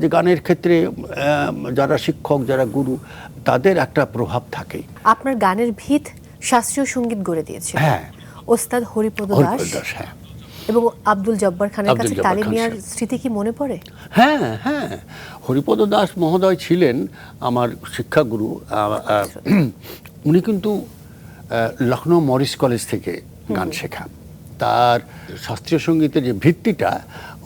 যে গানের ক্ষেত্রে যারা শিক্ষক, যারা গুরু, তাদের একটা প্রভাব থাকেই। আপনার গানের ভিত শাস্ত্রীয় সঙ্গীত গড়ে দিয়েছে। হ্যাঁ, ওস্তাদ হরিপদ দাস হ্যাঁ, এবং আব্দুল জব্বার খানের আব্দুল কাছে জব্বার তালিম খান নেওয়ার সাহেব। স্মৃতি কি মনে পড়ে? হ্যাঁ হ্যাঁ, হরিপদ দাস মহোদয় ছিলেন আমার শিক্ষাগুরু। উনি কিন্তু লখনৌ মরিস কলেজ থেকে গান শেখা। তার শাস্ত্রীয় সঙ্গীতের যে ভিত্তিটা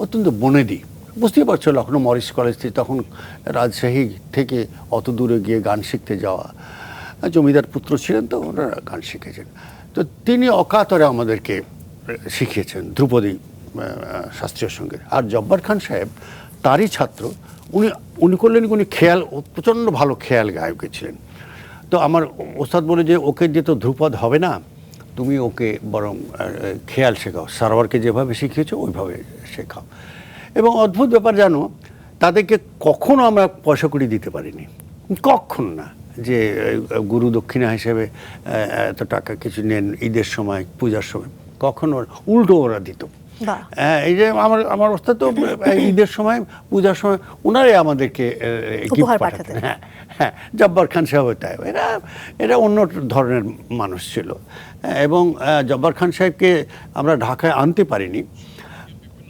অত্যন্ত বনেদি। বুঝতেই পারছো, লখনৌ মরিস কলেজ থেকে, তখন রাজশাহী থেকে অত দূরে গিয়ে গান শিখতে যাওয়া। জমিদার পুত্র ছিলেন তো, ওনারা গান শিখেছেন। তো তিনি অকাতরে আমাদেরকে শিখিয়েছেন ধ্রুপদী শাস্ত্রীয় সঙ্গীত। আর জব্বার খান সাহেব তারই ছাত্র। উনি করলেন, উনি খেয়াল, প্রচণ্ড ভালো খেয়াল গায়ক ছিলেন। তো আমার ওস্তাদ বলে যে ওকে দিয়ে তো ধ্রুপদ হবে না, তুমি ওকে বরং খেয়াল শেখাও, সারোয়ারকে যেভাবে শিখিয়েছো ওইভাবে শেখাও। এবং অদ্ভুত ব্যাপার জানো, তাদেরকে কখনো আমরা পয়সা কড়ি দিতে পারিনি, কখনো না, যে গুরু দক্ষিণা হিসেবে এত টাকা কিছু নেন ঈদের সময়, পূজার সময়, কখনো। উল্টো ওরা দিত। এই যে আমার ওস্তাদ তো ঈদের সময়, পূজার সময় ওনারাই আমাদেরকে গিফট পাঠাতেন। হ্যাঁ হ্যাঁ, জব্বার খান সাহেব তাই। এরা অন্য ধরনের মানুষ ছিল। এবং জব্বার খান সাহেবকে আমরা ঢাকায় আনতে পারিনি।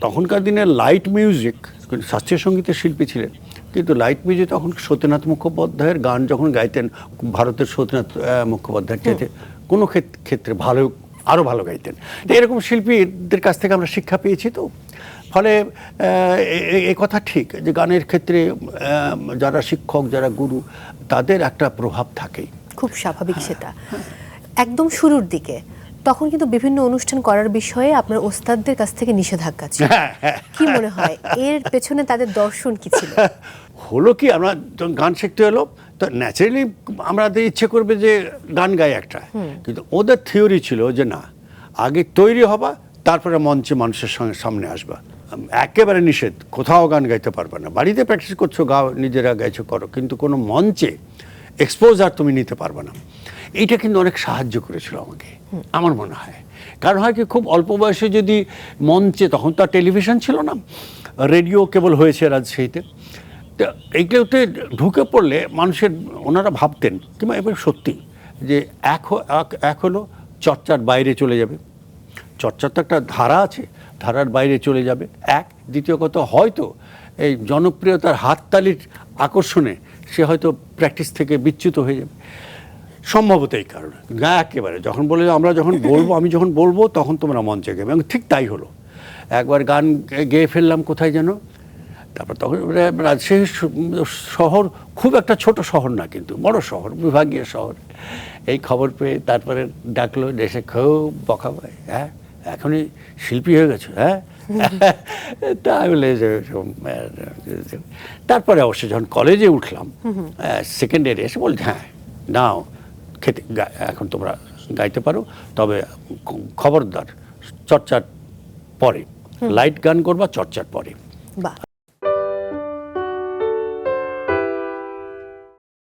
তখনকার দিনে লাইট মিউজিক, শাস্ত্রীয় সঙ্গীতের শিল্পী ছিলেন, কিন্তু লাইট মিউজিক তখন সত্যনাথ মুখোপাধ্যায়ের গান যখন গাইতেন, ভারতের সত্যনাথ মুখোপাধ্যায়ের চাইতে কোনো ক্ষেত্রে আরও ভালো গাইতেন। তো এরকম শিল্পীদের কাছ থেকে আমরা শিক্ষা পেয়েছি। তো ফলে এই কথা ঠিক যে গানের ক্ষেত্রে যারা শিক্ষক, যারা গুরু, তাদের একটা প্রভাব থাকেই। খুব স্বাভাবিক সেটা। একদম শুরুর দিকে তখন কিন্তু বিভিন্ন অনুষ্ঠান করার বিষয়ে আপনার ওস্তাদদের কাছ থেকে নিষেধাজ্ঞা ছিল। কি মনে হয় এর পেছনে তাদের দর্শন কি ছিল? হলো কি, আমরা গান শিখতে হলো তো ন্যাচারালি আমাদের ইচ্ছে করবে যে গান গাই একটা, কিন্তু ওদের থিওরি ছিল যে না, আগে তৈরি হবা, তারপরে মঞ্চে মানুষের সামনে আসবা। একেবারে নিষেধ, কোথাও গান গাইতে পারবে না। বাড়িতে প্র্যাকটিস করছো, গাও, নিজেরা গাইছো, করো, কিন্তু কোনো মঞ্চে এক্সপোজার তুমি নিতে পারবে না। এইটা কিন্তু অনেক সাহায্য করেছিল আমাকে, আমার মনে হয়। কারণ হয় কি, খুব অল্প বয়সে যদি মঞ্চে, তখন তো আর টেলিভিশন ছিল না, রেডিও কেবল হয়েছে রাজশাহীতে, তো এইগুলোতে ঢুকে পড়লে মানুষের, ওনারা ভাবতেন কিংবা এবার সত্যি যে এক হলো চর্চার বাইরে চলে যাবে। চর্চার তো একটা ধারা আছে, ধারার বাইরে চলে যাবে এক। দ্বিতীয় কথা, হয়তো এই জনপ্রিয়তার হাততালির আকর্ষণে সে হয়তো প্র্যাকটিস থেকে বিচ্যুত হয়ে যাবে, সম্ভবত এই কারণে। একেবারে যখন বলে আমরা যখন বলবো, আমি যখন বলবো তখন তোমরা মঞ্চে গেবে, এবং ঠিক তাই হলো। একবার গান গেয়ে ফেললাম কোথায় যেন, তারপর তখন রাজশাহী শহর খুব একটা ছোট শহর না, কিন্তু বড় শহর, বিভাগীয় শহর। এই খবর পেয়ে তারপরে ডাকলো, দেশে খুব বকা পায়, হ্যাঁ এখনই শিল্পী হয়ে গেছো, হ্যাঁ। তাই বলে তারপরে অবশ্য যখন কলেজে উঠলাম, সেকেন্ড ইয়ারে এসে বলছে হ্যাঁ নাও, এখন তোমরা গাইতে পারো, তবে খবরদার চর্চার পরে, লাইট গান করবা চর্চার পরে।